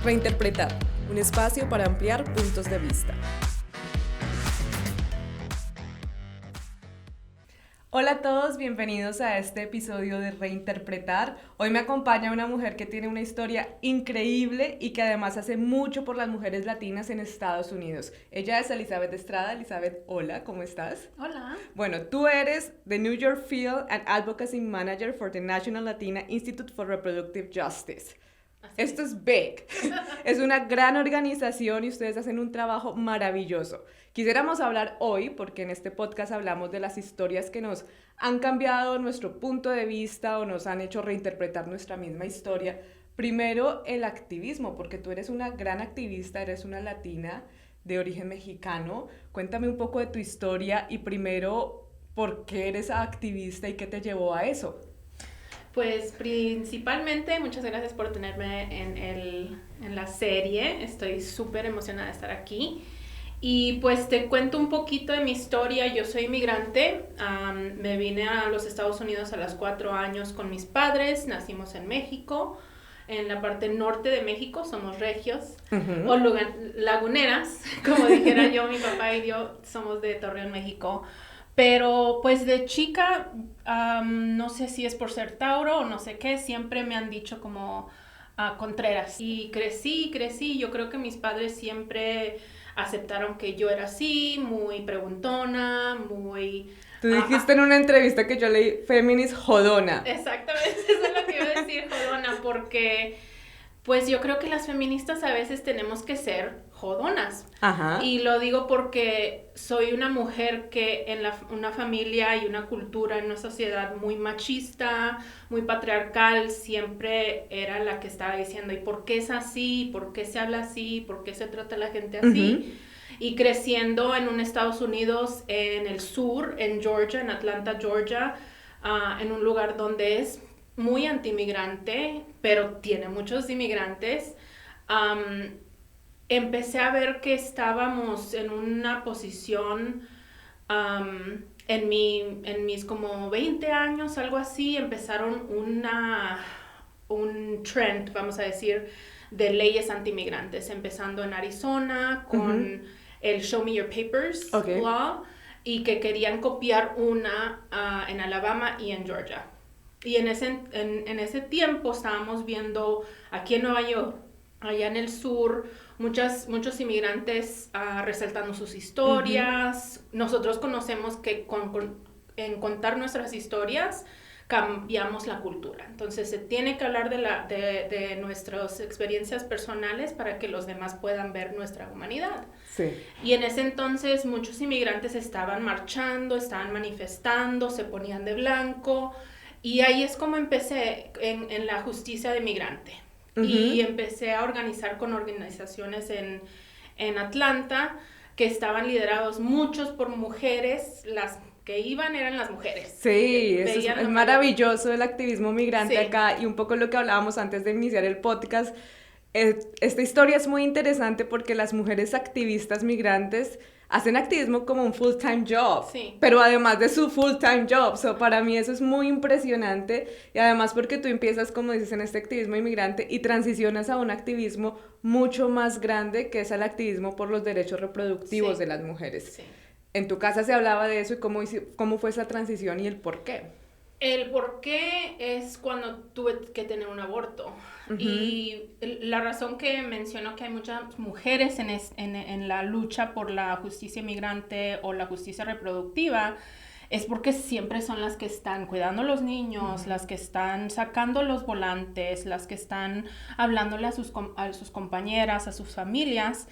Reinterpretar, un espacio para ampliar puntos de vista. Hola a todos, bienvenidos a este episodio de Reinterpretar. Hoy me acompaña una mujer que tiene una historia increíble y que además hace mucho por las mujeres latinas en Estados Unidos. Ella es Elizabeth Estrada. Elizabeth, hola, ¿cómo estás? Hola. Bueno, tú eres the New York Field and Advocacy Manager for the National Latina Institute for Reproductive Justice. Esto es big. Es una gran organización y ustedes hacen un trabajo maravilloso. Quisiéramos hablar hoy, porque en este podcast hablamos de las historias que nos han cambiado nuestro punto de vista o nos han hecho reinterpretar nuestra misma historia. Primero, el activismo, porque tú eres una gran activista, eres una latina de origen mexicano. Cuéntame un poco de tu historia y primero, ¿por qué eres activista y qué te llevó a eso? Pues principalmente, muchas gracias por tenerme en la serie. Estoy súper emocionada de estar aquí. Y pues te cuento un poquito de mi historia. Yo soy inmigrante. Me vine a los Estados Unidos a los 4 años con mis padres. Nacimos en México, en la parte norte de México. Somos regios, o laguneras, como dijera yo. Mi papá y yo somos de Torreón, México. Pero pues de chica, no sé si es por ser Tauro o no sé qué, siempre me han dicho como Contreras. Y crecí, yo creo que mis padres siempre aceptaron que yo era así, muy preguntona, muy... Tú dijiste en una entrevista que yo leí, feminist jodona. Exactamente, eso es lo que iba a decir, jodona, porque... Pues yo creo que las feministas a veces tenemos que ser jodonas. Ajá. Y lo digo porque soy una mujer que en una familia y una cultura, en una sociedad muy machista, muy patriarcal, siempre era la que estaba diciendo, ¿y por qué es así? ¿Por qué se habla así? ¿Por qué se trata a la gente así? Y creciendo en un Estados Unidos, en el sur, en Georgia, en Atlanta, Georgia, en un lugar donde es muy antimigrante, pero tiene muchos inmigrantes, empecé a ver que estábamos en una posición, en mis como 20 años, algo así, empezaron un trend, vamos a decir, de leyes antimigrantes, empezando en Arizona con el Show Me Your Papers law, y que querían copiar una en Alabama y en Georgia. Y en ese tiempo estábamos viendo aquí en Nueva York, allá en el sur, muchos inmigrantes resaltando sus historias. Nosotros conocemos que en contar nuestras historias cambiamos la cultura. Entonces se tiene que hablar de nuestras experiencias personales para que los demás puedan ver nuestra humanidad. Sí. Y en ese entonces muchos inmigrantes estaban marchando, estaban manifestando, se ponían de blanco. Y ahí es como empecé en la justicia de migrante. Y empecé a organizar con organizaciones en Atlanta que estaban liderados muchos por mujeres. Las que iban eran las mujeres. Sí, es maravilloso el activismo migrante acá y un poco lo que hablábamos antes de iniciar el podcast. Esta historia es muy interesante porque las mujeres activistas migrantes hacen activismo como un full-time job, pero además de su full-time job, para mí eso es muy impresionante y además porque tú empiezas, como dices, en este activismo inmigrante y transicionas a un activismo mucho más grande que es el activismo por los derechos reproductivos de las mujeres. Sí. En tu casa se hablaba de eso y cómo fue esa transición y el por qué. El por qué es cuando tuve que tener un aborto. Y la razón que menciono que hay muchas mujeres en la lucha por la justicia inmigrante o la justicia reproductiva es porque siempre son las que están cuidando a los niños, las que están sacando los volantes, las que están hablándole a sus compañeras, a sus familias.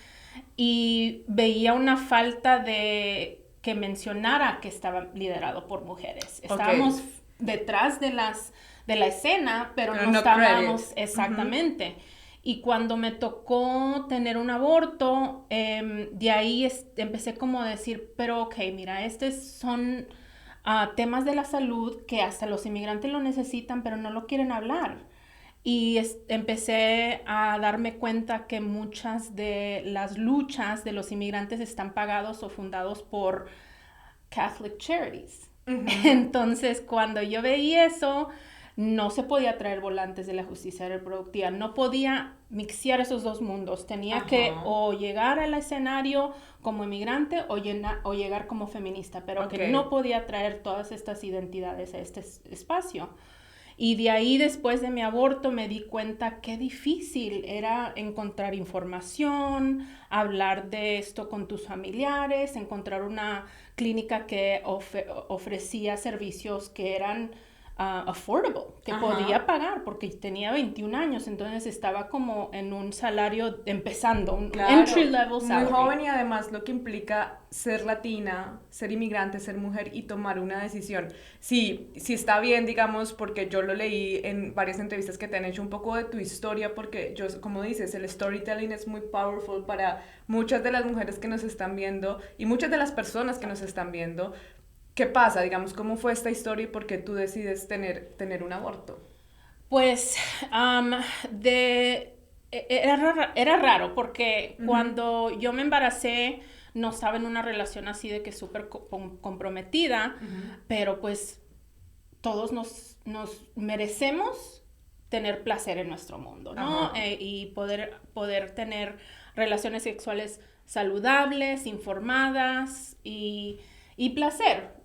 Y veía una falta de que mencionara que estaba liderado por mujeres. Estábamos detrás de la escena, pero no estábamos exactamente. Y cuando me tocó tener un aborto, de ahí empecé como a decir, pero ok, mira, estos son temas de la salud que hasta los inmigrantes lo necesitan, pero no lo quieren hablar. Y empecé a darme cuenta que muchas de las luchas de los inmigrantes están pagados o fundados por Catholic Charities. Entonces, cuando yo veía eso, no se podía traer volantes de la justicia reproductiva, no podía mixear esos dos mundos, tenía que o llegar al escenario como inmigrante o llegar como feminista, pero que no podía traer todas estas identidades a este espacio. Y de ahí, después de mi aborto, me di cuenta qué difícil era encontrar información, hablar de esto con tus familiares, encontrar una clínica que ofrecía servicios que eran affordable, que podía pagar, porque tenía 21 años, entonces estaba como en un salario empezando, un entry level salary. Muy joven, y además lo que implica ser latina, ser inmigrante, ser mujer y tomar una decisión. Sí, sí está bien, digamos, porque yo lo leí en varias entrevistas que te han hecho un poco de tu historia, porque yo, como dices, el storytelling es muy powerful para muchas de las mujeres que nos están viendo y muchas de las personas que nos están viendo. ¿Qué pasa? Digamos, ¿cómo fue esta historia y por qué tú decides tener un aborto? Pues era raro porque cuando yo me embaracé no estaba en una relación así de que súper comprometida, pero pues todos nos merecemos tener placer en nuestro mundo, ¿no? Y poder tener relaciones sexuales saludables, informadas y placer.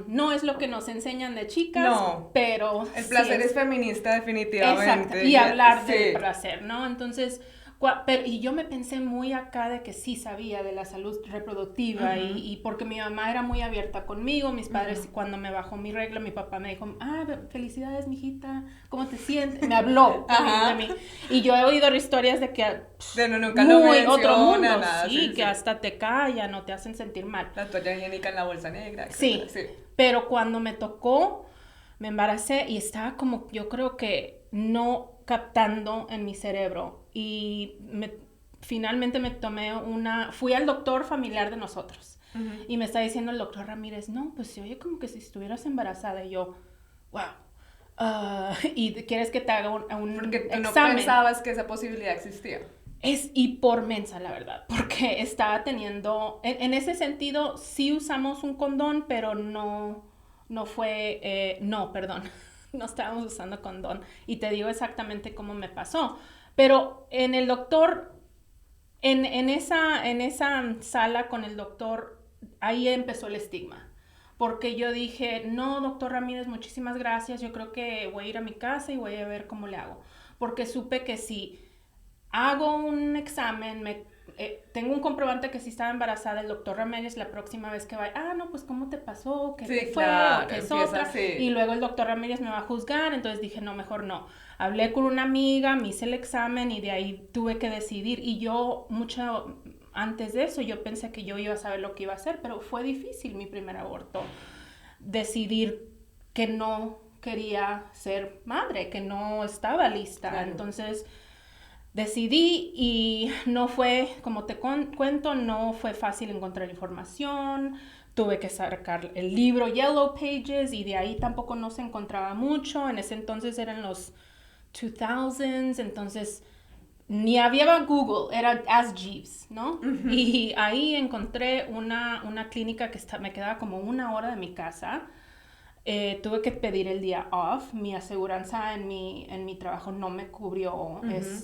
No es lo que nos enseñan de chicas, no, pero el placer es feminista definitivamente. Exacto, y hablar de placer, ¿no? Entonces, y yo me pensé muy acá de que sí sabía de la salud reproductiva y porque mi mamá era muy abierta conmigo, mis padres, cuando me bajó mi regla, mi papá me dijo, felicidades, mijita, ¿cómo te sientes? Me habló de mí. Y yo he oído historias de que nunca lo menciona, otro mundo, nada, sí, que hasta te callan o te hacen sentir mal. La toalla higiénica en la bolsa negra, etc. Sí, pero cuando me tocó, me embaracé y estaba como, yo creo que no captando en mi cerebro y finalmente fui al doctor familiar de nosotros y me está diciendo el doctor Ramírez, no, pues se oye como que si estuvieras embarazada, y yo, wow, y quieres que te haga un porque tú examen. No pensabas que esa posibilidad existía. Y por mensa, la verdad, porque estaba teniendo, en ese sentido sí usamos un condón, pero no estábamos usando condón, y te digo exactamente cómo me pasó, pero en el doctor, en esa sala con el doctor, ahí empezó el estigma, porque yo dije, no, doctor Ramírez, muchísimas gracias, yo creo que voy a ir a mi casa y voy a ver cómo le hago, porque supe que si hago un examen, tengo un comprobante que sí estaba embarazada, el doctor Ramírez la próxima vez que vaya, no, pues ¿cómo te pasó? ¿Qué te fue? Claro, ¿O qué es otra? así. Y luego el doctor Ramírez me va a juzgar, entonces dije, no, mejor no. Hablé con una amiga, me hice el examen y de ahí tuve que decidir. Y yo, mucho antes de eso, yo pensé que yo iba a saber lo que iba a hacer, pero fue difícil mi primer aborto. Decidir que no quería ser madre, que no estaba lista. Claro. Entonces decidí, y no fue, como te cuento, no fue fácil encontrar información. Tuve que sacar el libro Yellow Pages y de ahí tampoco no se encontraba mucho. En ese entonces eran los 2000s, entonces ni había Google, era Ask Jeeves, ¿no? Y ahí encontré una clínica que me quedaba como 1 hora de mi casa. Tuve que pedir el día off. Mi aseguranza en mi trabajo no me cubrió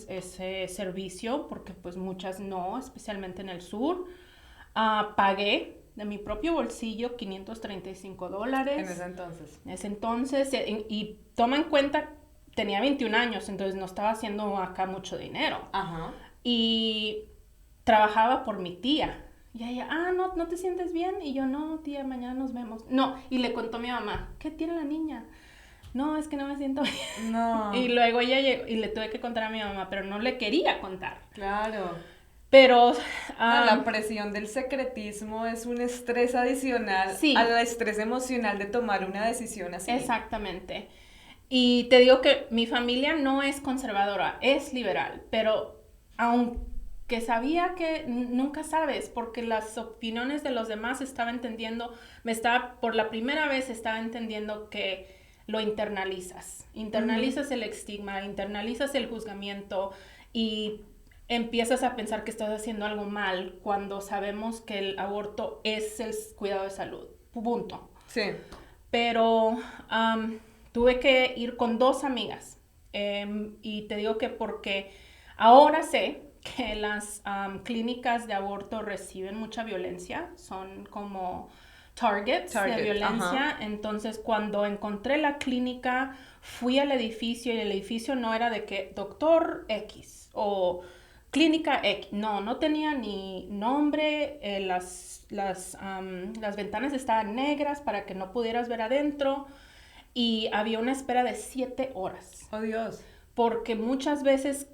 ese servicio, porque pues muchas no, especialmente en el sur. Pagué de mi propio bolsillo $535. En ese entonces. Y toma en cuenta, tenía 21 años, entonces no estaba haciendo acá mucho dinero. Y trabajaba por mi tía. Y ella, ¿no te sientes bien? Y yo, no, tía, mañana nos vemos. No, y le contó a mi mamá, ¿qué tiene la niña? No, es que no me siento bien. No. Y luego ella llegó, y le tuve que contar a mi mamá, pero no le quería contar. Claro. Pero la presión del secretismo es un estrés adicional al estrés emocional de tomar una decisión así. Exactamente. Y te digo que mi familia no es conservadora, es liberal, pero aunque sabía que nunca sabes, porque las opiniones de los demás por la primera vez estaba entendiendo que lo internalizas el estigma, internalizas el juzgamiento y empiezas a pensar que estás haciendo algo mal cuando sabemos que el aborto es el cuidado de salud, punto. Sí. Pero tuve que ir con 2 amigas. Y te digo que porque ahora sé que las clínicas de aborto reciben mucha violencia, son como targets de violencia. Ajá. Entonces, cuando encontré la clínica, fui al edificio y el edificio no era de que doctor X o clínica X. No tenía ni nombre, las ventanas estaban negras para que no pudieras ver adentro y había una espera de 7 horas. ¡Oh, Dios! Porque muchas veces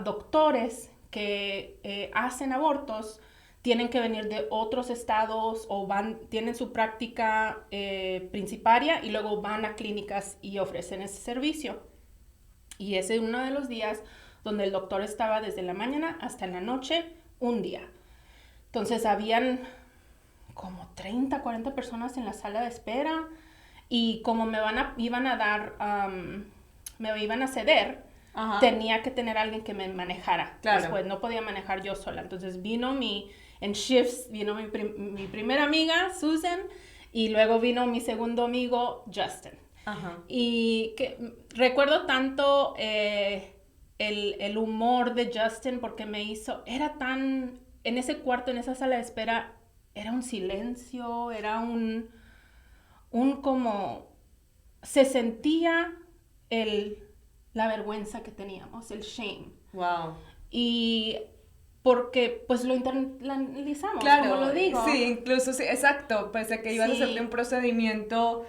doctores que hacen abortos tienen que venir de otros estados o tienen su práctica principaria y luego van a clínicas y ofrecen ese servicio. Y ese es uno de los días donde el doctor estaba desde la mañana hasta en la noche, un día. Entonces habían como 30, 40 personas en la sala de espera y como me iban a ceder, ajá, tenía que tener alguien que me manejara. Claro. Después no podía manejar yo sola. Entonces vino en shifts, vino mi primera amiga, Susan, y luego vino mi segundo amigo, Justin. Ajá. Y recuerdo tanto el humor de Justin porque en ese cuarto, en esa sala de espera, era un silencio, era un como, se sentía la vergüenza que teníamos, el shame. Wow. Y porque pues lo internalizamos, claro, como lo digo. Sí, incluso, sí, exacto, pese a que ibas a hacerte un procedimiento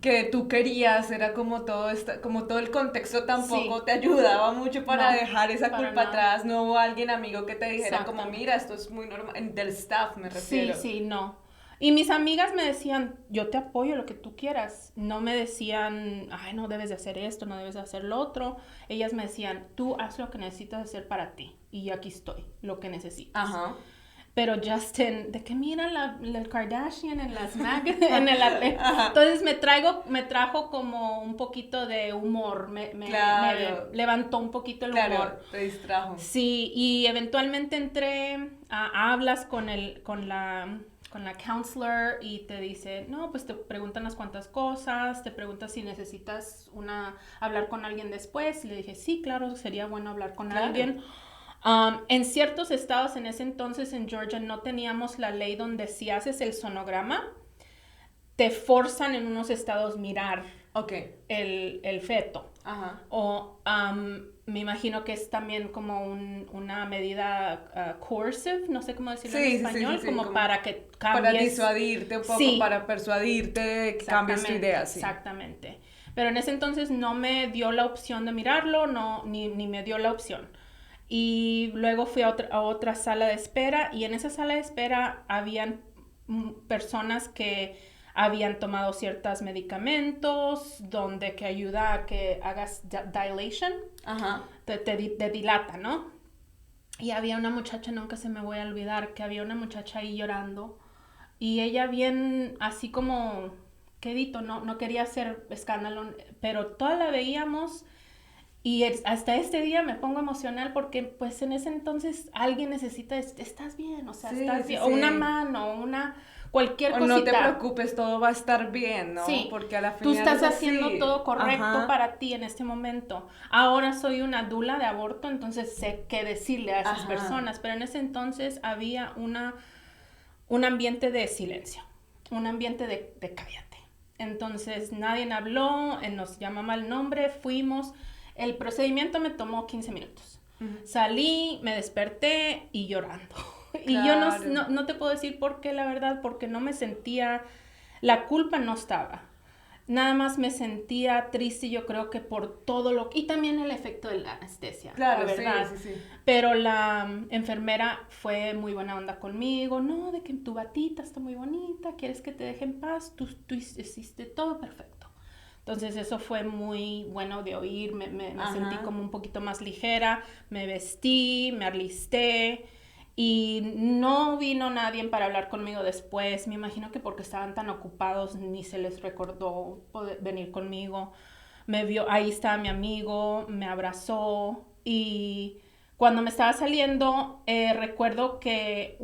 que tú querías, era como todo el contexto tampoco te ayudaba mucho para dejar esa culpa atrás, no hubo alguien amigo que te dijera como, mira, esto es muy normal, del staff me refiero. Sí, no. Y mis amigas me decían, yo te apoyo lo que tú quieras. No me decían, ay, no debes de hacer esto, no debes de hacer lo otro. Ellas me decían, tú haz lo que necesitas hacer para ti. Y aquí estoy, lo que necesitas. Ajá. Pero Justin, de que mira el Kardashian en las entonces me trajo como un poquito de humor, claro, me levantó un poquito el humor. Te distrajo. Sí, y eventualmente entré, hablas con la counselor y te dice, no, pues te preguntan unas cuantas cosas, te pregunta si necesitas hablar con alguien después. Y le dije, sí, claro, sería bueno hablar con alguien. En ciertos estados en ese entonces en Georgia no teníamos la ley donde si haces el sonograma, te forzan en unos estados mirar el feto. Ajá. O me imagino que es también como una medida coercive, no sé cómo decirlo en español, como para que cambies. Para disuadirte un poco, para persuadirte que cambies tu idea. Sí. Exactamente. Pero en ese entonces no me dio la opción de mirarlo, ni me dio la opción. Y luego fui a otra sala de espera y en esa sala de espera habían personas que habían tomado ciertos medicamentos donde que ayuda a que hagas dilation. Ajá. Te dilata, ¿no? Y había una muchacha, nunca se me voy a olvidar, que había una muchacha ahí llorando y ella bien así como quedito, no quería hacer escándalo, pero toda la veíamos. Y hasta este día me pongo emocional porque pues en ese entonces alguien necesita, estás bien, o sea, estás bien, o una mano, cualquier cosita. No te preocupes, todo va a estar bien, ¿no? Sí, porque a la final tú estás haciendo todo correcto para ti en este momento. Ahora soy una dula de aborto, entonces sé qué decirle a esas personas, pero en ese entonces había un ambiente de silencio, un ambiente de cállate. Entonces nadie habló, nos llamaba el nombre, fuimos. El procedimiento me tomó 15 minutos. Uh-huh. Salí, me desperté y llorando. Claro. Y yo no te puedo decir por qué, la verdad, porque no me sentía, la culpa no estaba. Nada más me sentía triste, yo creo que por todo y también el efecto de la anestesia. Claro, la verdad. Sí. Pero la enfermera fue muy buena onda conmigo. No, de que tu batita está muy bonita, quieres que te deje en paz, tú hiciste todo perfecto. Entonces eso fue muy bueno de oír, me sentí como un poquito más ligera, me vestí, me alisté y no vino nadie para hablar conmigo después. Me imagino que porque estaban tan ocupados ni se les recordó venir conmigo. Me vio, ahí estaba mi amigo, me abrazó y cuando me estaba saliendo recuerdo que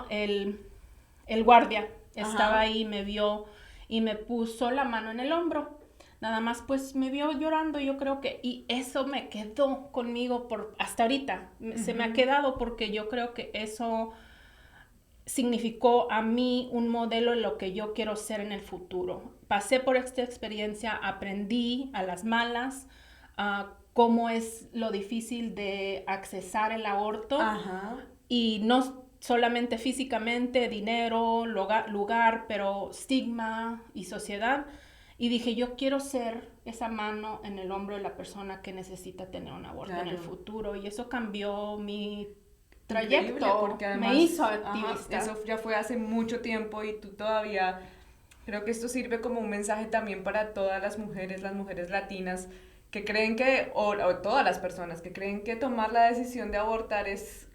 el guardia estaba ahí, me vio y me puso la mano en el hombro. nada más pues me vio llorando, yo creo que, y eso me quedó conmigo hasta ahorita, se me ha quedado porque yo creo que eso significó a mí un modelo de lo que yo quiero ser en el futuro. Pasé por esta experiencia, aprendí a las malas cómo es lo difícil de accesar el aborto. Ajá. Y no solamente físicamente, dinero, lugar, pero estigma y sociedad. Y dije, yo quiero ser esa mano en el hombro de la persona que necesita tener un aborto en el futuro. Y eso cambió mi trayecto, porque además, me hizo activista. Eso ya fue hace mucho tiempo y tú todavía, creo que esto sirve como un mensaje también para todas las mujeres latinas que creen que, o todas las personas que creen que tomar la decisión de abortar es,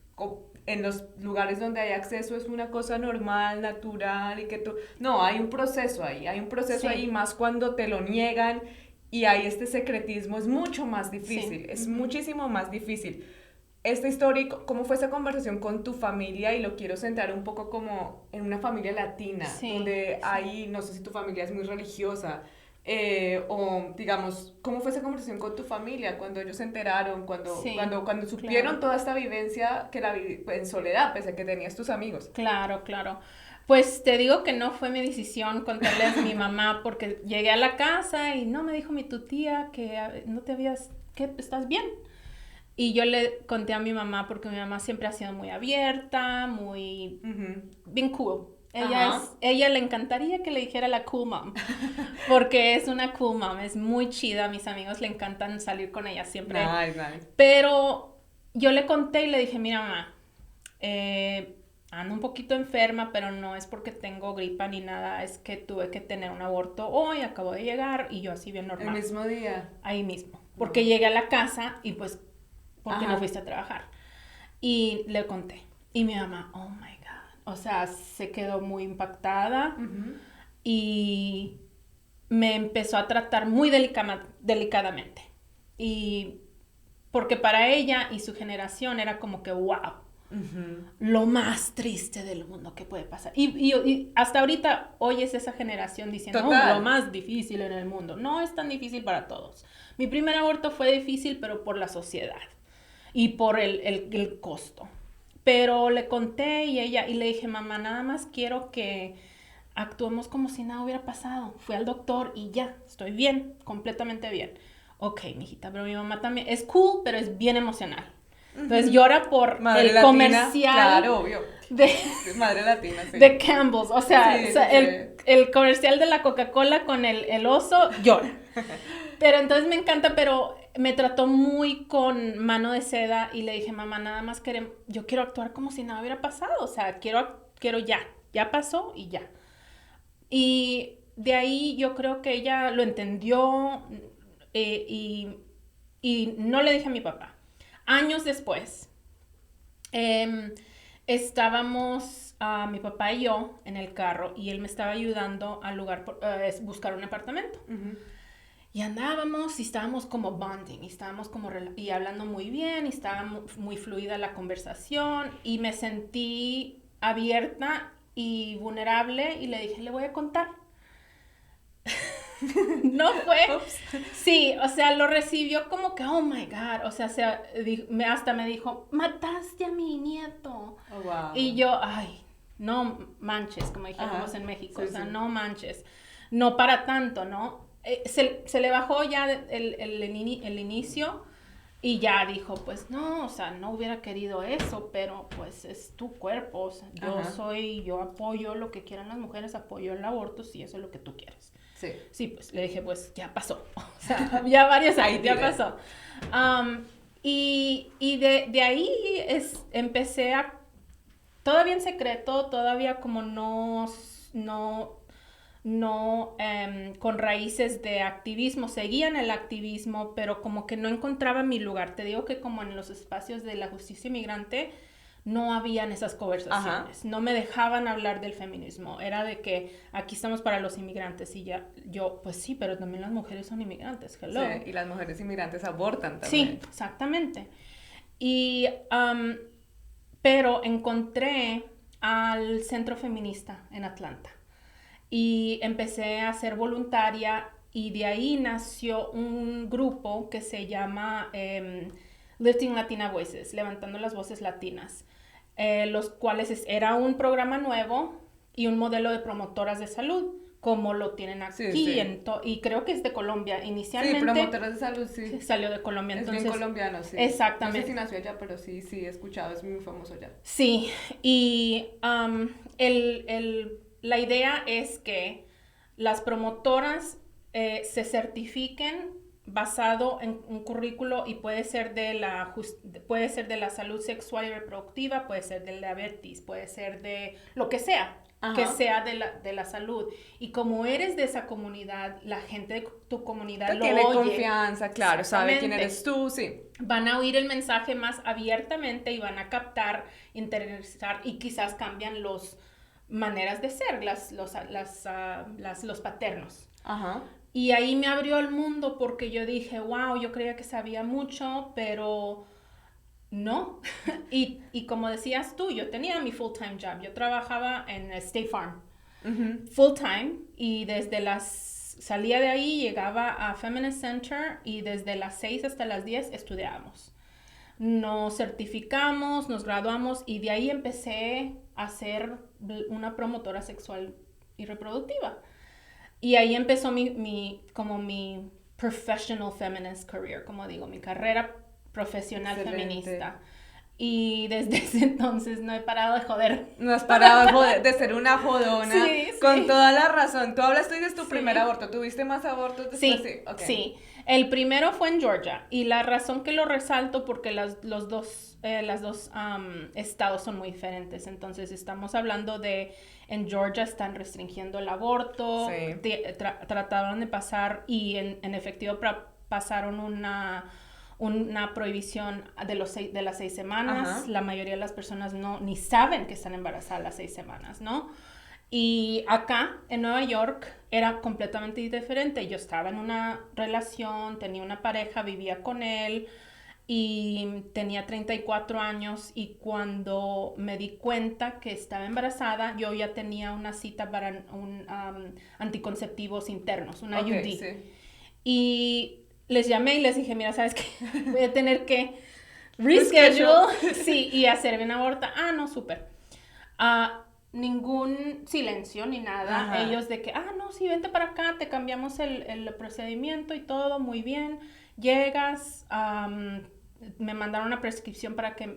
en los lugares donde hay acceso es una cosa normal, natural y que tú, no, hay un proceso ahí, más cuando te lo niegan y hay este secretismo, es mucho más difícil, es muchísimo más difícil. Esta historia, ¿cómo fue esa conversación con tu familia? Y lo quiero centrar un poco como en una familia latina, donde hay, no sé si tu familia es muy religiosa, o digamos, ¿cómo fue esa conversación con tu familia cuando ellos se enteraron, cuando supieron toda esta vivencia que en soledad, pese a que tenías tus amigos? Claro. Pues te digo que no fue mi decisión contarles a mi mamá porque llegué a la casa y no me dijo tu tía que no te habías, que estás bien. Y yo le conté a mi mamá porque mi mamá siempre ha sido muy abierta, muy bien cool. Ella le encantaría que le dijera la cool mom, porque es una cool mom, es muy chida, a mis amigos le encantan salir con ella siempre. Nice. Pero yo le conté y le dije, mira mamá, ando un poquito enferma, pero no es porque tengo gripa ni nada, es que tuve que tener un aborto hoy, acabo de llegar y yo así bien normal. ¿El mismo día? Ahí mismo, porque llegué a la casa y pues, ¿por qué no fuiste a trabajar? Y le conté. Y mi mamá, oh my God. O sea, se quedó muy impactada y me empezó a tratar muy delicadamente. Y porque para ella y su generación era como que, wow, lo más triste del mundo que puede pasar. Y hasta ahorita oyes esa generación diciendo, lo más difícil en el mundo. No es tan difícil para todos. Mi primer aborto fue difícil, pero por la sociedad y por el costo. Pero le conté y le dije, mamá, nada más quiero que actuemos como si nada hubiera pasado. Fui al doctor y ya, estoy bien, completamente bien. Ok, mijita, pero mi mamá también es cool, pero es bien emocional. Entonces llora por Madre el latina, comercial. Claro, obvio. Madre latina, sí. De Campbell's. O sea, el comercial de la Coca-Cola con el oso llora. Pero entonces me encanta, pero me trató muy con mano de seda y le dije, mamá, nada más yo quiero actuar como si nada hubiera pasado. O sea, quiero ya pasó y ya. Y de ahí yo creo que ella lo entendió y no le dije a mi papá. Años después, estábamos mi papá y yo en el carro y él me estaba ayudando al lugar buscar un apartamento. Y andábamos y estábamos como bonding, y estábamos como y hablando muy bien, y estaba muy fluida la conversación, y me sentí abierta y vulnerable, y le dije, le voy a contar. No fue. Sí, o sea, lo recibió como que, oh my God, o sea, hasta me dijo, mataste a mi nieto. Oh, wow. Y yo, ay, no manches, como dijimos en México, no manches, no para tanto, ¿no? Se le bajó ya el inicio y ya dijo, pues no, o sea, no hubiera querido eso, pero pues es tu cuerpo, o sea, yo apoyo lo que quieran las mujeres, apoyo el aborto si eso es lo que tú quieres. Sí, pues le dije, pues ya pasó, o sea, ya varios años, ya pasó. Y de ahí empecé todavía en secreto, todavía como no con raíces de activismo, seguía en el activismo, pero como que no encontraba mi lugar. Te digo que como en los espacios de la justicia inmigrante no habían esas conversaciones, no me dejaban hablar del feminismo, era de que aquí estamos para los inmigrantes y yo, pues sí, pero también las mujeres son inmigrantes, hello. Sí, y las mujeres inmigrantes abortan también. Sí, exactamente. Pero encontré al Centro Feminista en Atlanta. Y empecé a ser voluntaria y de ahí nació un grupo que se llama Lifting Latina Voices, levantando las voces latinas, los cuales era un programa nuevo y un modelo de promotoras de salud, como lo tienen aquí, Sí, sí. Y creo que es de Colombia inicialmente. Sí, promotoras de salud, sí. Salió de Colombia, entonces. Es bien colombiano, sí. Exactamente. No sé si nació allá, pero sí, sí, he escuchado, es muy famoso allá. Sí, y la idea es que las promotoras se certifiquen basado en un currículo y puede ser de la salud sexual y reproductiva, puede ser de la diabetes, puede ser de lo que sea. Ajá. Que sea de la salud. Y como eres de esa comunidad, la gente de tu comunidad lo tiene oye. Confianza, claro, sabe quién eres tú, sí. Van a oír el mensaje más abiertamente y van a captar, interesar y quizás cambian las maneras de ser, los paternos. Ajá. Y ahí me abrió el mundo porque yo dije, wow, yo creía que sabía mucho, pero no. y como decías tú, yo tenía mi full-time job. Yo trabajaba en State Farm, full-time, y salía de ahí, llegaba a Feminist Center y desde las 6 hasta las 10 estudiábamos. Nos certificamos, nos graduamos y de ahí empecé a ser una promotora sexual y reproductiva. Y ahí empezó mi professional feminist career, como digo, mi carrera profesional feminista. Y desde ese entonces no he parado de joder. No has parado de joder, de ser una jodona. Sí, sí. Con toda la razón. Tú hablaste de tu primer aborto. ¿Tuviste más abortos después? Sí, okay. Sí. El primero fue en Georgia. Y la razón que lo resalto porque los dos estados son muy diferentes. Entonces estamos hablando de... En Georgia están restringiendo el aborto. Sí. Trataron de pasar y en efectivo pasaron una prohibición de las 6 semanas. Ajá. La mayoría de las personas ni saben que están embarazadas las 6 semanas, ¿no? Y acá, en Nueva York, era completamente diferente. Yo estaba en una relación, tenía una pareja, vivía con él y tenía 34 años y cuando me di cuenta que estaba embarazada, yo ya tenía una cita para anticonceptivos internos, una IUD. Sí. Y les llamé y les dije, mira, ¿sabes qué? Voy a tener que reschedule, sí, y hacerme un aborto. Ah, no, súper. Ningún silencio ni nada. Ajá. Ellos de que, no, sí, vente para acá, te cambiamos el procedimiento y todo, muy bien. Llegas, me mandaron una prescripción para que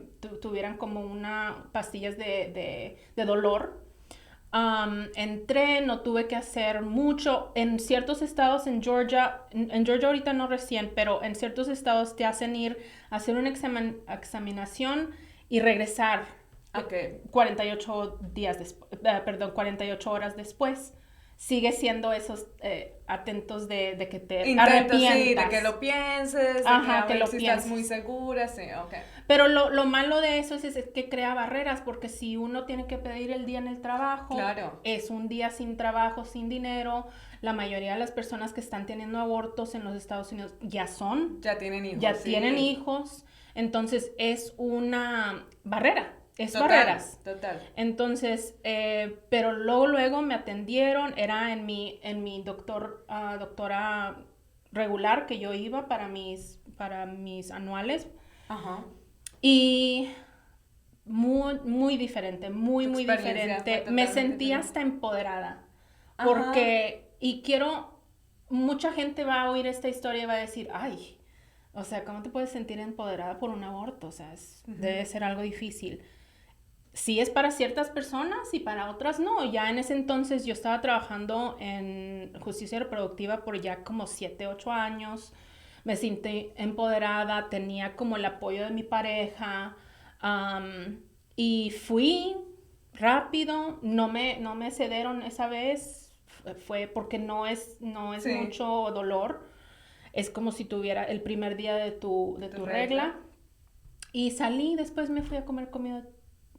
tuvieran como pastillas de dolor. Entré, no tuve que hacer mucho. En ciertos estados en Georgia ahorita no recién, pero en ciertos estados te hacen ir a hacer una examinación y regresar 48 horas después. Sigue siendo esos atentos de que te arrepientas. Sí, de que lo pienses, de que lo pienses. Estás muy segura, sí, ok. Pero lo malo de eso es que crea barreras, porque si uno tiene que pedir el día en el trabajo, claro, es un día sin trabajo, sin dinero. La mayoría de las personas que están teniendo abortos en los Estados Unidos ya tienen hijos. Ya tienen hijos, entonces es una barrera. Barreras. Total. Entonces, pero luego me atendieron, era en mi doctora regular que yo iba para mis anuales. Ajá. Y muy, muy diferente, muy diferente. Me sentí hasta empoderada. Ajá. Porque, mucha gente va a oír esta historia y va a decir, ay, o sea, ¿cómo te puedes sentir empoderada por un aborto? O sea, debe ser algo difícil. Sí es para ciertas personas y para otras no. Ya en ese entonces yo estaba trabajando en justicia reproductiva por ya como 7, 8 años. Me sentí empoderada, tenía como el apoyo de mi pareja. Y fui rápido, no me cedieron esa vez. Fue porque no es sí, mucho dolor. Es como si tuviera el primer día de tu regla. Y salí, después me fui a comer comida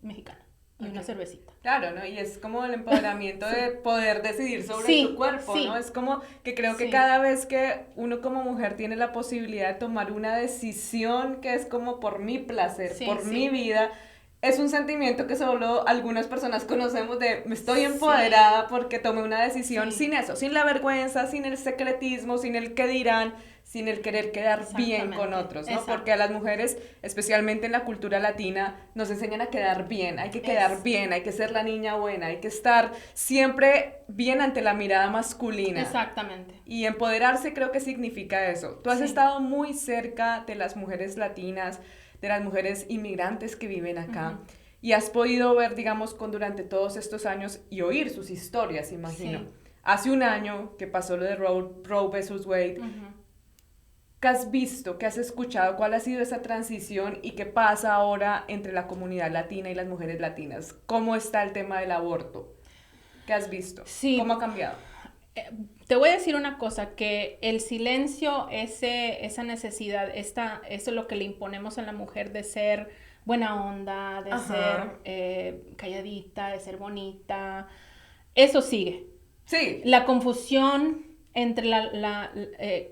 mexicana y una cervecita. Claro, ¿no? Y es como el empoderamiento sí, de poder decidir sobre tu cuerpo, sí, ¿no? Es como que creo que cada vez que uno como mujer tiene la posibilidad de tomar una decisión que es como por mi placer, por mi vida, es un sentimiento que solo algunas personas conocemos de me estoy empoderada porque tomé una decisión sin eso, sin la vergüenza, sin el secretismo, sin el qué dirán, sin el querer quedar bien con otros, ¿no? Porque a las mujeres, especialmente en la cultura latina, nos enseñan a quedar bien, hay que quedar bien, hay que ser la niña buena, hay que estar siempre bien ante la mirada masculina. Exactamente. Y empoderarse creo que significa eso. Tú has estado muy cerca de las mujeres latinas, de las mujeres inmigrantes que viven acá, y has podido ver, digamos, durante todos estos años y oír sus historias, imagino. Sí. Hace un año que pasó lo de Roe versus Wade, ¿qué has visto, qué has escuchado, cuál ha sido esa transición y qué pasa ahora entre la comunidad latina y las mujeres latinas? ¿Cómo está el tema del aborto? ¿Qué has visto? Sí. ¿Cómo ha cambiado? Te voy a decir una cosa, que el silencio, esa necesidad, eso es lo que le imponemos a la mujer de ser buena onda, de ser calladita, de ser bonita, eso sigue. Sí. La confusión entre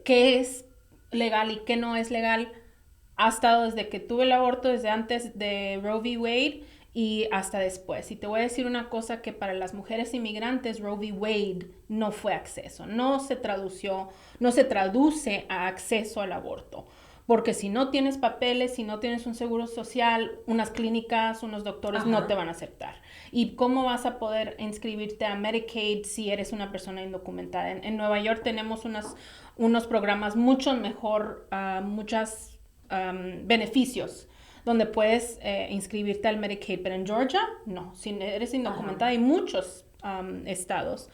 qué es legal y qué no es legal ha estado desde que tuve el aborto, desde antes de Roe v. Wade, y hasta después. Y te voy a decir una cosa, que para las mujeres inmigrantes Roe v. Wade no fue acceso, no se traduce a acceso al aborto. Porque si no tienes papeles, si no tienes un seguro social, unas clínicas, unos doctores no te van a aceptar. ¿Y cómo vas a poder inscribirte a Medicaid si eres una persona indocumentada? En Nueva York tenemos unos programas mucho mejor, muchos beneficios donde puedes inscribirte al Medicaid, pero en Georgia, no. Si eres indocumentada, hay muchos estados.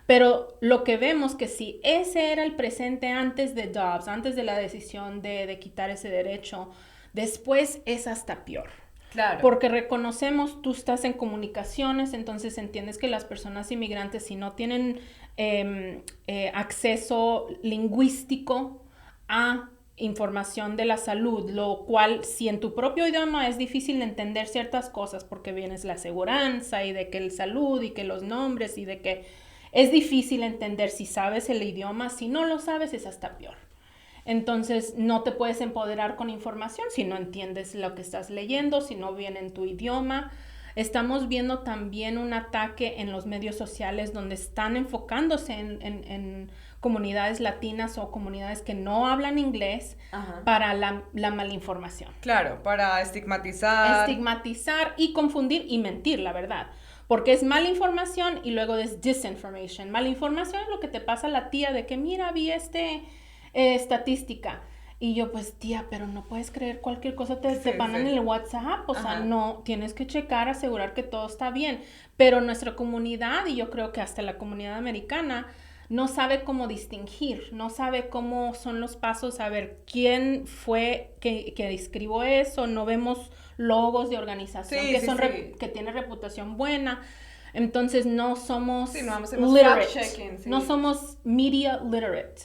Pero lo que vemos que si ese era el presente antes de Dobbs, antes de la decisión de quitar ese derecho, después es hasta peor. Claro. Porque reconocemos, tú estás en comunicaciones, entonces entiendes que las personas inmigrantes, si no tienen acceso lingüístico a información de la salud, lo cual si en tu propio idioma es difícil de entender ciertas cosas porque vienes la aseguranza y de que el salud y que los nombres y de que es difícil entender si sabes el idioma, si no lo sabes es hasta peor. Entonces no te puedes empoderar con información si no entiendes lo que estás leyendo, si no viene en tu idioma. Estamos viendo también un ataque en los medios sociales donde están enfocándose en comunidades latinas o comunidades que no hablan inglés para la malinformación. Claro, para estigmatizar. Estigmatizar y confundir y mentir, la verdad. Porque es malinformación y luego es disinformation. Malinformación es lo que te pasa a la tía de que mira, vi estadística. Y yo, pues, tía, pero no puedes creer cualquier cosa, te mandan en el WhatsApp, o sea, no, tienes que checar, asegurar que todo está bien. Pero nuestra comunidad, y yo creo que hasta la comunidad americana, no sabe cómo distinguir, no sabe cómo son los pasos, a ver quién fue que escribió eso, no vemos logos de organización que tiene reputación buena. Entonces no somos literate, no somos media literate.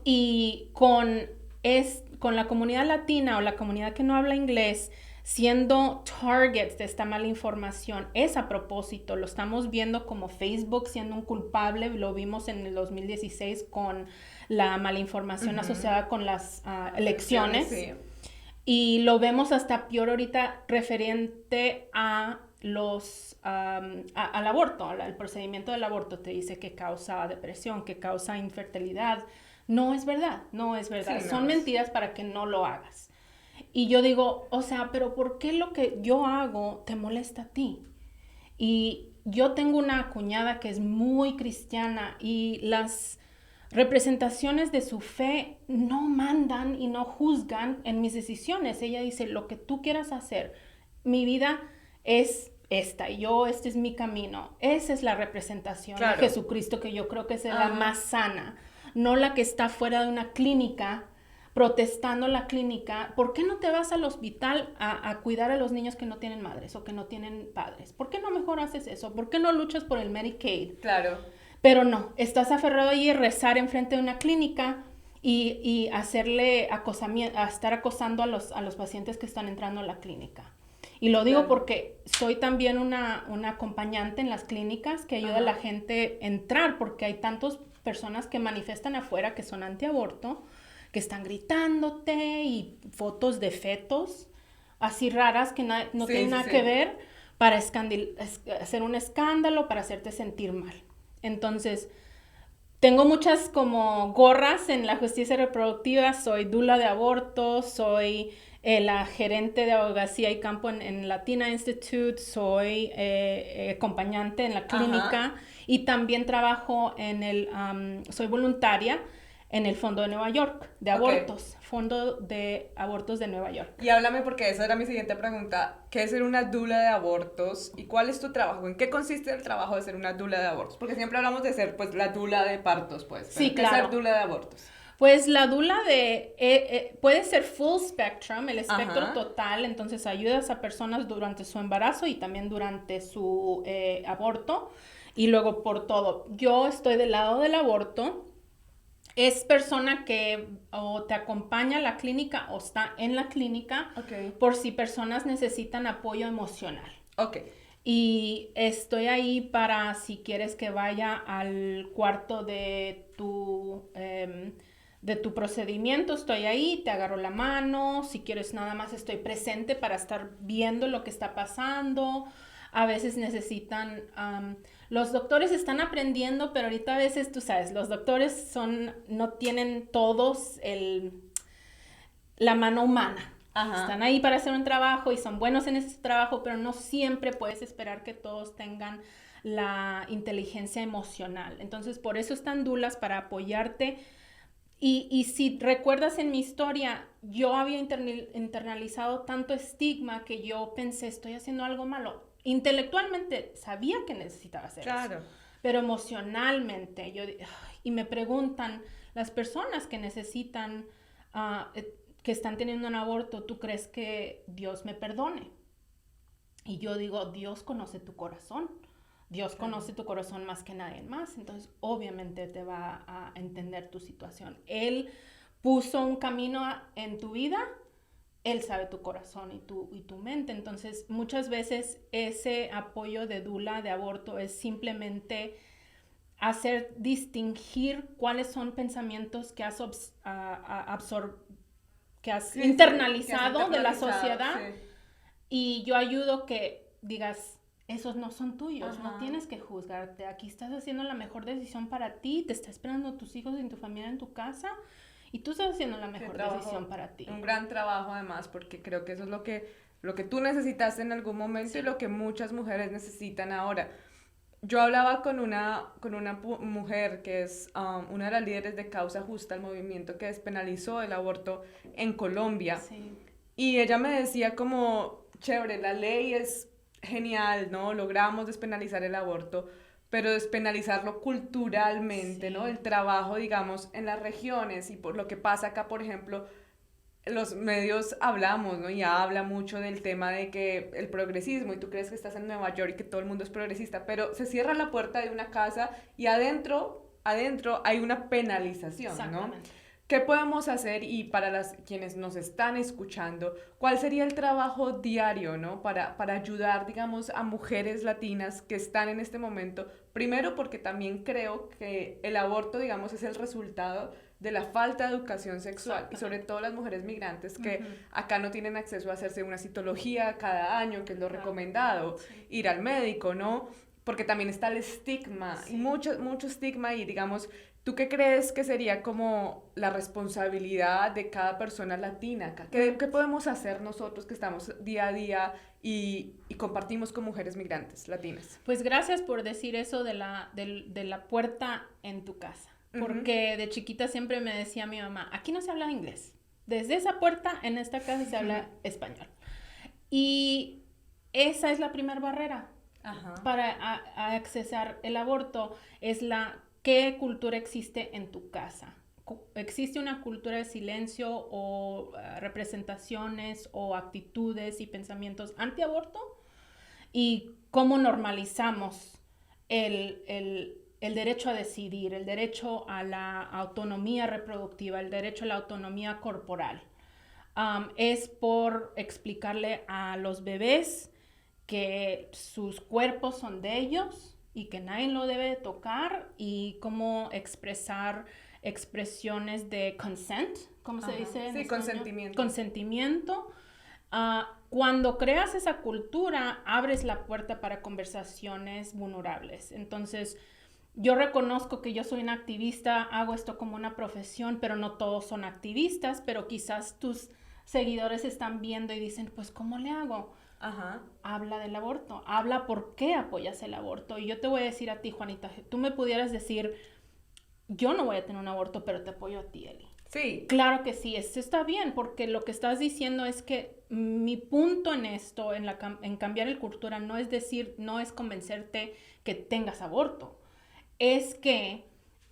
Y con la comunidad latina o la comunidad que no habla inglés siendo targets de esta mala información, es a propósito, lo estamos viendo como Facebook siendo un culpable, lo vimos en el 2016 con la mala información asociada con las elecciones. Sí. Y lo vemos hasta peor ahorita referente a al aborto, al procedimiento del aborto. Te dice que causa depresión, que causa infertilidad. No es verdad, no es verdad. Sí, son mentiras para que no lo hagas. Y yo digo, o sea, pero ¿por qué lo que yo hago te molesta a ti? Y yo tengo una cuñada que es muy cristiana y las representaciones de su fe no mandan y no juzgan en mis decisiones. Ella dice, lo que tú quieras hacer, mi vida es esta, este es mi camino. Esa es la representación de Jesucristo que yo creo que es la más sana, no la que está fuera de una clínica protestando la clínica. ¿Por qué no te vas al hospital a cuidar a los niños que no tienen madres o que no tienen padres? ¿Por qué no mejor haces eso? ¿Por qué no luchas por el Medicaid? Claro. Pero no, estás aferrado ahí a rezar enfrente de una clínica y hacerle acosamiento, a estar acosando a los pacientes que están entrando a la clínica. Y lo digo porque soy también una acompañante en las clínicas que ayuda a la gente a entrar, porque hay tantas personas que manifiestan afuera que son antiaborto, que están gritándote y fotos de fetos así raras que no tienen nada que ver para hacer un escándalo, para hacerte sentir mal. Entonces, tengo muchas como gorras en la justicia reproductiva, soy dula de aborto, soy la gerente de abogacía y campo en Latina Institute, soy acompañante en la clínica y también trabajo soy voluntaria en el Fondo de Nueva York de abortos, Fondo de Abortos de Nueva York. Y háblame, porque esa era mi siguiente pregunta, ¿qué es ser una dula de abortos y cuál es tu trabajo? ¿En qué consiste el trabajo de ser una dula de abortos? Porque siempre hablamos de ser, pues, la dula de partos, pues. Sí, ¿qué es ser dula de abortos? Pues la dula puede ser full spectrum, el espectro total, entonces ayudas a personas durante su embarazo y también durante su aborto y luego por todo. Yo estoy del lado del aborto. Es persona que o te acompaña a la clínica o está en la clínica por si personas necesitan apoyo emocional. Y estoy ahí para si quieres que vaya al cuarto de tu procedimiento, estoy ahí, te agarro la mano, si quieres nada más estoy presente para estar viendo lo que está pasando. A veces necesitan, los doctores están aprendiendo, pero ahorita a veces, tú sabes, los doctores no tienen todos la mano humana. Están ahí para hacer un trabajo y son buenos en ese trabajo, pero no siempre puedes esperar que todos tengan la inteligencia emocional. Entonces, por eso están dulas, para apoyarte. Y si recuerdas en mi historia, yo había internalizado tanto estigma que yo pensé, estoy haciendo algo malo. Intelectualmente sabía que necesitaba hacer eso, pero emocionalmente, y me preguntan, las personas que necesitan, que están teniendo un aborto, ¿tú crees que Dios me perdone? Y yo digo, Dios conoce tu corazón. Dios conoce tu corazón más que nadie más, entonces obviamente te va a entender tu situación. Él puso un camino en tu vida, Él sabe tu corazón y tu mente. Entonces muchas veces ese apoyo de dula de aborto es simplemente hacer distinguir cuáles son pensamientos que has internalizado de la sociedad, y yo ayudo que digas, esos no son tuyos, no tienes que juzgarte, aquí estás haciendo la mejor decisión para ti, te está esperando tus hijos y tu familia en tu casa, y tú estás haciendo la mejor decisión para ti. Un gran trabajo además, porque creo que eso es lo que tú necesitaste en algún momento y lo que muchas mujeres necesitan ahora. Yo hablaba con una mujer que es una de las líderes de Causa Justa, el movimiento que despenalizó el aborto en Colombia, y ella me decía como, chévere, la ley es genial, ¿no? Logramos despenalizar el aborto, pero despenalizarlo culturalmente, ¿no? El trabajo, digamos, en las regiones, y por lo que pasa acá, por ejemplo, los medios hablamos, ¿no? Y habla mucho del tema de que el progresismo, y tú crees que estás en Nueva York y que todo el mundo es progresista, pero se cierra la puerta de una casa y adentro hay una penalización, ¿no? ¿Qué podemos hacer? Y para quienes nos están escuchando, ¿cuál sería el trabajo diario, ¿no? Para ayudar, digamos, a mujeres latinas que están en este momento? Primero, porque también creo que el aborto, digamos, es el resultado de la falta de educación sexual, y sobre todo las mujeres migrantes que acá no tienen acceso a hacerse una citología cada año, que es lo recomendado, ir al médico, ¿no? Porque también está el estigma, y mucho estigma, y digamos, ¿tú qué crees que sería como la responsabilidad de cada persona latina acá? ¿Qué podemos hacer nosotros que estamos día a día y compartimos con mujeres migrantes latinas? Pues gracias por decir eso de la puerta en tu casa. Porque de chiquita siempre me decía mi mamá, aquí no se habla inglés. Desde esa puerta en esta casa se habla español. Y esa es la primera barrera para accesar el aborto, es ¿qué cultura existe en tu casa? ¿Existe una cultura de silencio o representaciones o actitudes y pensamientos antiaborto? ¿Y cómo normalizamos el derecho a decidir, el derecho a la autonomía reproductiva, el derecho a la autonomía corporal? Es por explicarle a los bebés que sus cuerpos son de ellos y que nadie lo debe tocar, y cómo expresar expresiones de consent, ¿cómo se dice? Sí, consentimiento. Consentimiento. Cuando creas esa cultura, abres la puerta para conversaciones vulnerables. Entonces, yo reconozco que yo soy una activista, hago esto como una profesión, pero no todos son activistas, pero quizás tus seguidores están viendo y dicen, pues, ¿cómo le hago? Ajá. Habla del aborto, habla por qué apoyas el aborto. Y yo te voy a decir a ti, Juanita, tú me pudieras decir, yo no voy a tener un aborto, pero te apoyo a ti, Eli. Sí. Claro que sí, eso está bien, porque lo que estás diciendo es que mi punto en esto, en cambiar el cultura, no es decir, no es convencerte que tengas aborto, es que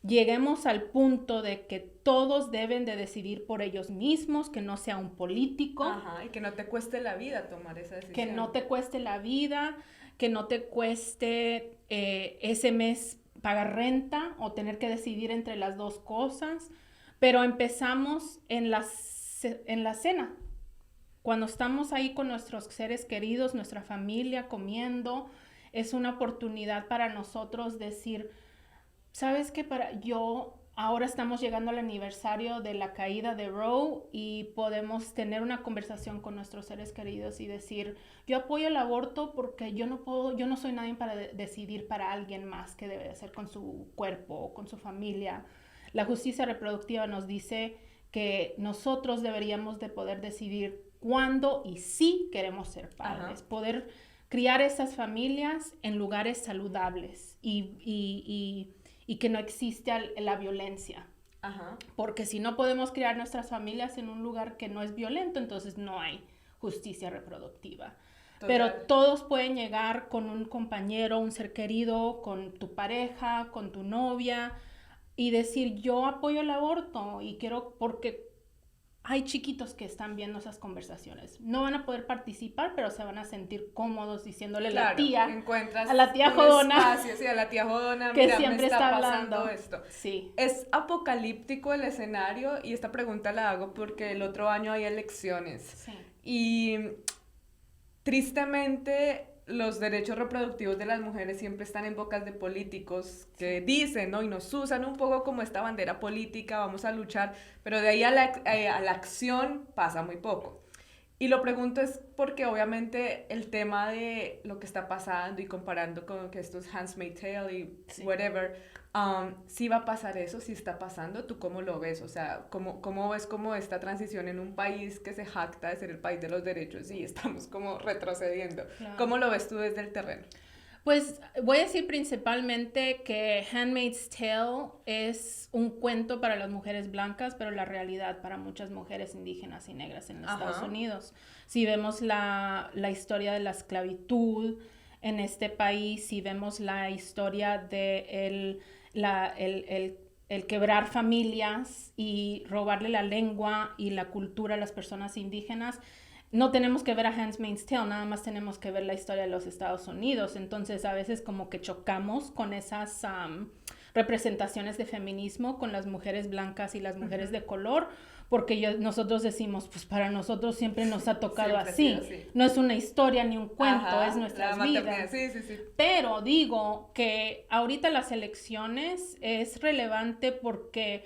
lleguemos al punto de que todos deben de decidir por ellos mismos, que no sea un político. Ajá, y que no te cueste la vida tomar esa decisión. Que no te cueste la vida, que no te cueste ese mes pagar renta o tener que decidir entre las dos cosas. Pero empezamos en la cena, cuando estamos ahí con nuestros seres queridos, nuestra familia, comiendo, es una oportunidad para nosotros decir, ¿sabes qué? Ahora estamos llegando al aniversario de la caída de Roe y podemos tener una conversación con nuestros seres queridos y decir, yo apoyo el aborto porque yo no soy nadie para decidir para alguien más qué debe hacer con su cuerpo o con su familia. La justicia reproductiva nos dice que nosotros deberíamos de poder decidir cuándo y si queremos ser padres, Ajá. poder criar esas familias en lugares saludables y que no existe la violencia. Ajá. Porque si no podemos criar nuestras familias en un lugar que no es violento, entonces no hay justicia reproductiva. Total. Pero todos pueden llegar con un compañero, un ser querido, con tu pareja, con tu novia, y decir, yo apoyo el aborto y quiero, porque hay chiquitos que están viendo esas conversaciones. No van a poder participar, pero se van a sentir cómodos diciéndole Claro, a la tía jodona. Espacio, sí, a la tía jodona, Que mira, siempre me está está pasando hablando. esto. Sí. Es apocalíptico el escenario y esta pregunta la hago porque el otro año hay elecciones. Sí. Y tristemente los derechos reproductivos de las mujeres siempre están en bocas de políticos que dicen, ¿no? Y nos usan un poco como esta bandera política, vamos a luchar, pero de ahí a la acción pasa muy poco. Y lo pregunto es porque obviamente el tema de lo que está pasando y comparando con que esto es Handmaid's Tale y whatever, sí va a pasar eso, sí está pasando. ¿Tú cómo lo ves? O sea, ¿cómo ves como esta transición en un país que se jacta de ser el país de los derechos y estamos como retrocediendo? Claro. ¿Cómo lo ves tú desde el terreno? Pues voy a decir principalmente que Handmaid's Tale es un cuento para las mujeres blancas, pero la realidad para muchas mujeres indígenas y negras en los Estados Unidos. Si vemos la historia de la esclavitud en este país, si vemos la historia de el quebrar familias y robarle la lengua y la cultura a las personas indígenas, no tenemos que ver a Handmaid's Tale, nada más tenemos que ver la historia de los Estados Unidos. Entonces, a veces como que chocamos con esas representaciones de feminismo con las mujeres blancas y las mujeres de color, porque nosotros decimos, pues para nosotros siempre nos ha tocado así. No es una historia ni un cuento, es nuestras vidas. Sí. Pero digo que ahorita las elecciones es relevante porque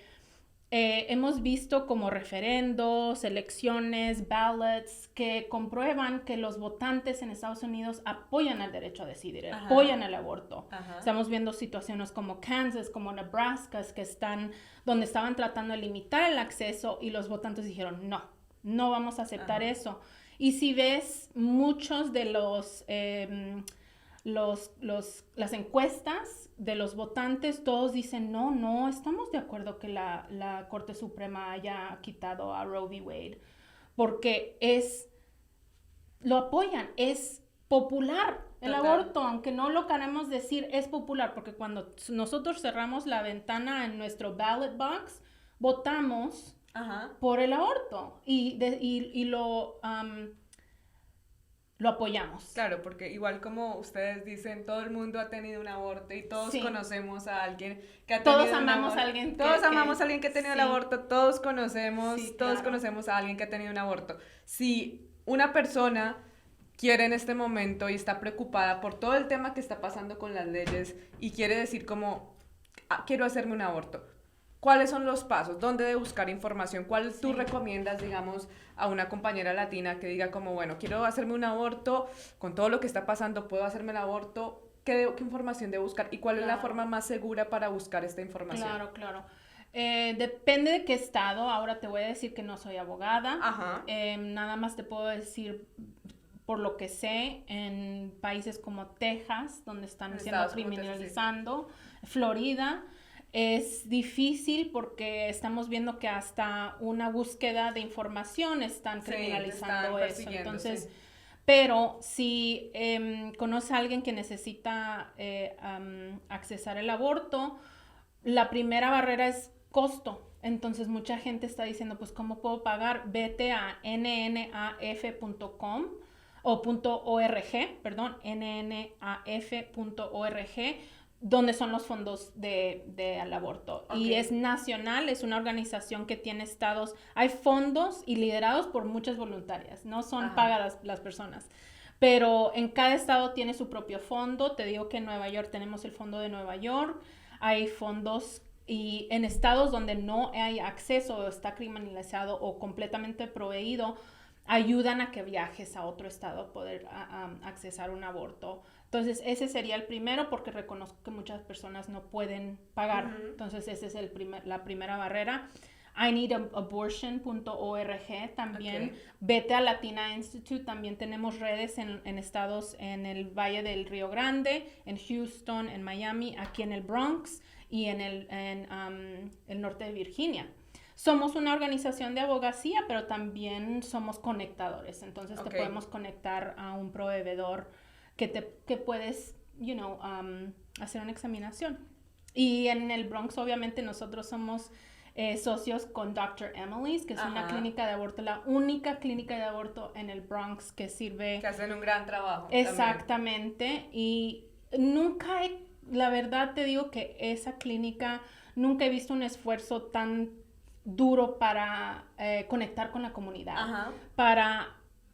hemos visto como referendos, elecciones, ballots, que comprueban que los votantes en Estados Unidos apoyan el derecho a decidir, apoyan el aborto. Estamos viendo situaciones como Kansas, como Nebraska, donde estaban tratando de limitar el acceso y los votantes dijeron, no vamos a aceptar eso. Y si ves muchos de las encuestas de los votantes, todos dicen, no estamos de acuerdo que la Corte Suprema haya quitado a Roe v. Wade, porque lo apoyan, es popular el aborto, aunque no lo queremos decir, es popular, porque cuando nosotros cerramos la ventana en nuestro ballot box, votamos por el aborto y lo apoyamos. Claro, porque igual como ustedes dicen, todo el mundo ha tenido un aborto y todos conocemos a alguien que ha tenido un aborto. Todos amamos a alguien que ha tenido el aborto, todos conocemos a alguien que ha tenido un aborto. Si una persona quiere en este momento y está preocupada por todo el tema que está pasando con las leyes y quiere decir como, quiero hacerme un aborto, ¿cuáles son los pasos? ¿Dónde de buscar información? ¿Cuál tú recomiendas, digamos, a una compañera latina que diga como, bueno, quiero hacerme un aborto, con todo lo que está pasando, puedo hacerme el aborto? ¿Qué información debo buscar? ¿Y cuál es la forma más segura para buscar esta información? Claro, claro. Depende de qué estado. Ahora te voy a decir que no soy abogada. Ajá. Nada más te puedo decir, por lo que sé, en países como Texas, donde están siendo criminalizando, Florida, es difícil porque estamos viendo que hasta una búsqueda de información están criminalizando eso. Entonces, pero si conoce a alguien que necesita accesar el aborto, la primera barrera es costo. Entonces mucha gente está diciendo, pues, ¿cómo puedo pagar? Vete a nnaf.com o .org, perdón, nnaf.org, donde son los fondos del aborto. Okay. Y es nacional, es una organización que tiene estados, hay fondos y liderados por muchas voluntarias, no son pagadas las personas. Pero en cada estado tiene su propio fondo. Te digo que en Nueva York tenemos el fondo de Nueva York, hay fondos, y en estados donde no hay acceso o está criminalizado o completamente prohibido, ayudan a que viajes a otro estado a poder accesar un aborto. Entonces, ese sería el primero, porque reconozco que muchas personas no pueden pagar. Entonces, esa es la primera barrera. ineedabortion.org también. Vete a Latina Institute. También tenemos redes en estados en el Valle del Río Grande, en Houston, en Miami, aquí en el Bronx y en el norte de Virginia. Somos una organización de abogacía, pero también somos conectadores. Entonces te podemos conectar a un proveedor que puedes, hacer una examinación. Y en el Bronx, obviamente, nosotros somos socios con Dr. Emily's, que es una clínica de aborto, la única clínica de aborto en el Bronx que sirve... Que hacen un gran trabajo. Exactamente. También. Y la verdad te digo que esa clínica, nunca he visto un esfuerzo tan duro para conectar con la comunidad, para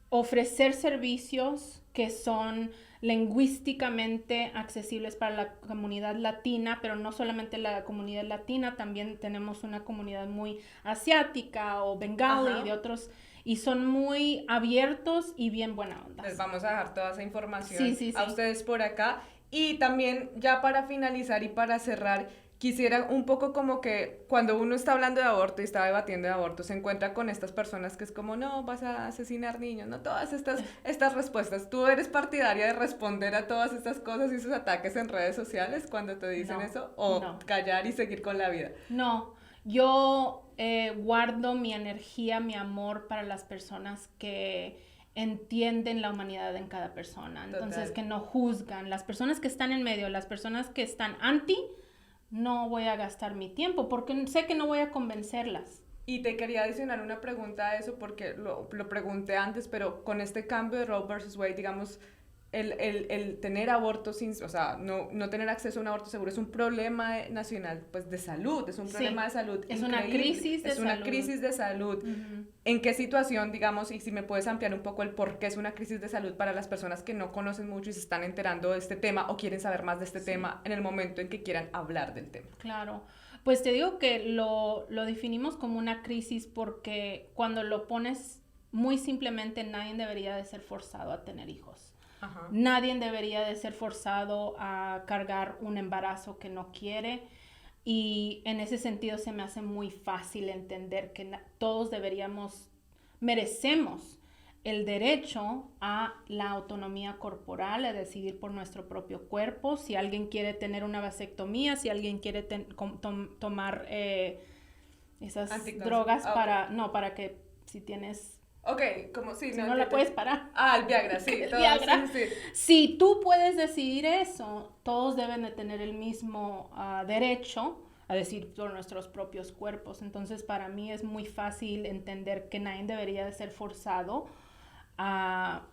ofrecer servicios que son lingüísticamente accesibles para la comunidad latina, pero no solamente la comunidad latina, también tenemos una comunidad muy asiática o bengali de otros, y son muy abiertos y bien buena onda. Les vamos a dejar toda esa información a ustedes por acá. Y también, ya para finalizar y para cerrar, quisiera un poco como que cuando uno está hablando de aborto y está debatiendo de aborto, se encuentra con estas personas que es como, no, vas a asesinar niños, no, todas estas respuestas. ¿Tú eres partidaria de responder a todas estas cosas y esos ataques en redes sociales cuando te dicen eso? ¿O callar y seguir con la vida? No, yo guardo mi energía, mi amor para las personas que entienden la humanidad en cada persona. Entonces, que no juzgan. Las personas que están en medio, las personas que están no voy a gastar mi tiempo porque sé que no voy a convencerlas. Y te quería adicionar una pregunta a eso porque lo pregunté antes, pero con este cambio de Roe versus Wade, digamos, el tener aborto no tener acceso a un aborto seguro es un problema nacional, pues, de salud, es un problema de salud. Es una crisis de salud. Es una crisis de salud. ¿En qué situación, digamos, y si me puedes ampliar un poco el por qué es una crisis de salud para las personas que no conocen mucho y se están enterando de este tema o quieren saber más de este tema en el momento en que quieran hablar del tema? Claro, pues te digo que lo definimos como una crisis porque cuando lo pones muy simplemente, nadie debería de ser forzado a tener hijos. Nadie debería de ser forzado a cargar un embarazo que no quiere, y en ese sentido se me hace muy fácil entender que todos merecemos el derecho a la autonomía corporal, a decidir por nuestro propio cuerpo. Si alguien quiere tener una vasectomía, si alguien quiere tomar esas drogas para que si tienes... como si no la puedes parar. El Viagra, sí. El Viagra. Sí. Si tú puedes decidir eso, todos deben de tener el mismo derecho a decidir por nuestros propios cuerpos. Entonces, para mí es muy fácil entender que nadie debería de ser forzado a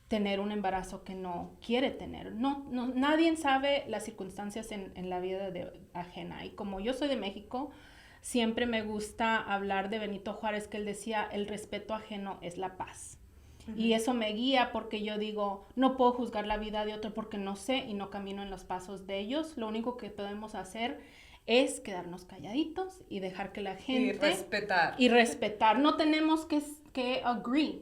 tener un embarazo que no quiere tener. Nadie sabe las circunstancias en la vida ajena. Y como yo soy de México, siempre me gusta hablar de Benito Juárez, que él decía, el respeto ajeno es la paz. Y eso me guía porque yo digo, no puedo juzgar la vida de otro porque no sé y no camino en los pasos de ellos. Lo único que podemos hacer es quedarnos calladitos y dejar que la gente... Y respetar. No tenemos que agree.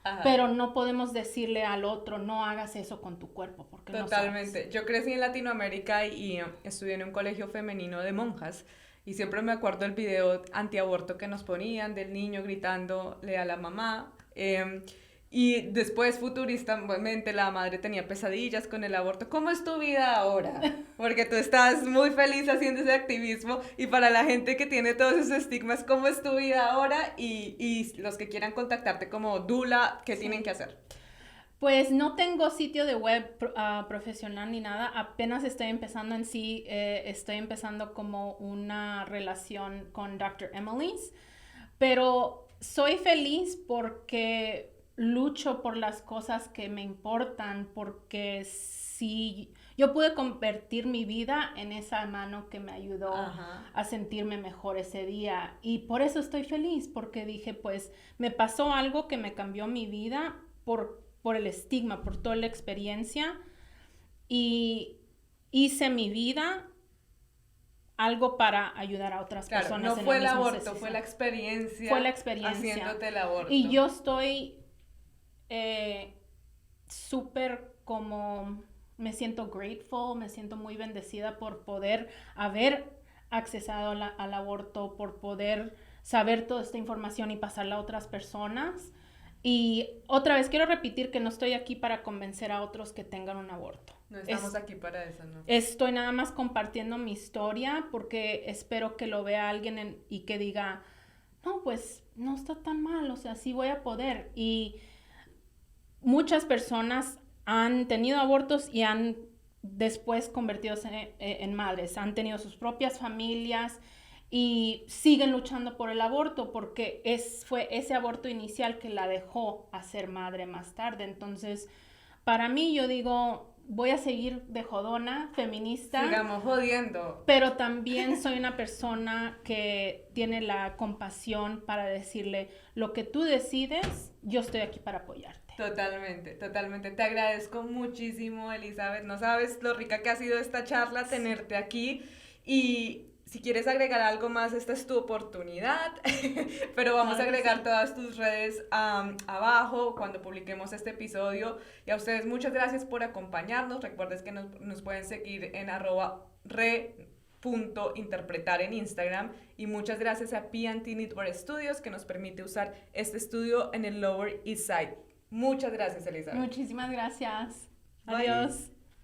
Ajá. Pero no podemos decirle al otro, no hagas eso con tu cuerpo, porque Totalmente. no sabes. Yo crecí en Latinoamérica y estudié en un colegio femenino de monjas y siempre me acuerdo del video antiaborto que nos ponían del niño gritándole a la mamá. Y después, futuristamente, la madre tenía pesadillas con el aborto. ¿Cómo es tu vida ahora? Porque tú estás muy feliz haciendo ese activismo y para la gente que tiene todos esos estigmas, ¿cómo es tu vida ahora? Y los que quieran contactarte como Dula, ¿qué tienen que hacer? Pues no tengo sitio de web profesional ni nada, apenas estoy empezando en sí, estoy empezando como una relación con Dr. Emily's, pero soy feliz porque lucho por las cosas que me importan, porque si yo pude convertir mi vida en esa mano que me ayudó a sentirme mejor ese día, y por eso estoy feliz, porque dije, pues me pasó algo que me cambió mi vida por el estigma, por toda la experiencia, y hice mi vida algo para ayudar a otras personas. No fue el aborto, fue la experiencia. Fue la experiencia. Haciéndote el aborto. Y yo estoy súper como, me siento grateful, me siento muy bendecida por poder haber accesado al aborto, por poder saber toda esta información y pasarla a otras personas. Y otra vez quiero repetir que no estoy aquí para convencer a otros que tengan un aborto. No estamos aquí para eso, ¿no? Estoy nada más compartiendo mi historia porque espero que lo vea alguien y que diga, no, pues no está tan mal, o sea, sí voy a poder. Y muchas personas han tenido abortos y han después convertido en madres, han tenido sus propias familias y siguen luchando por el aborto porque fue ese aborto inicial que la dejó a ser madre más tarde. Entonces, para mí, yo digo, voy a seguir de jodona, feminista. Sigamos jodiendo. Pero también soy una persona que tiene la compasión para decirle, lo que tú decides, yo estoy aquí para apoyarte. Totalmente, totalmente. Te agradezco muchísimo, Elizabeth. No sabes lo rica que ha sido esta charla, tenerte aquí. Y si quieres agregar algo más, esta es tu oportunidad, pero vamos a agregar todas tus redes abajo cuando publiquemos este episodio. Y a ustedes muchas gracias por acompañarnos. Recuerden que nos pueden seguir en @re.interpretar en Instagram. Y muchas gracias a P&T Knitwear Studios que nos permite usar este estudio en el Lower East Side. Muchas gracias, Elizabeth. Muchísimas gracias. Bye. Adiós.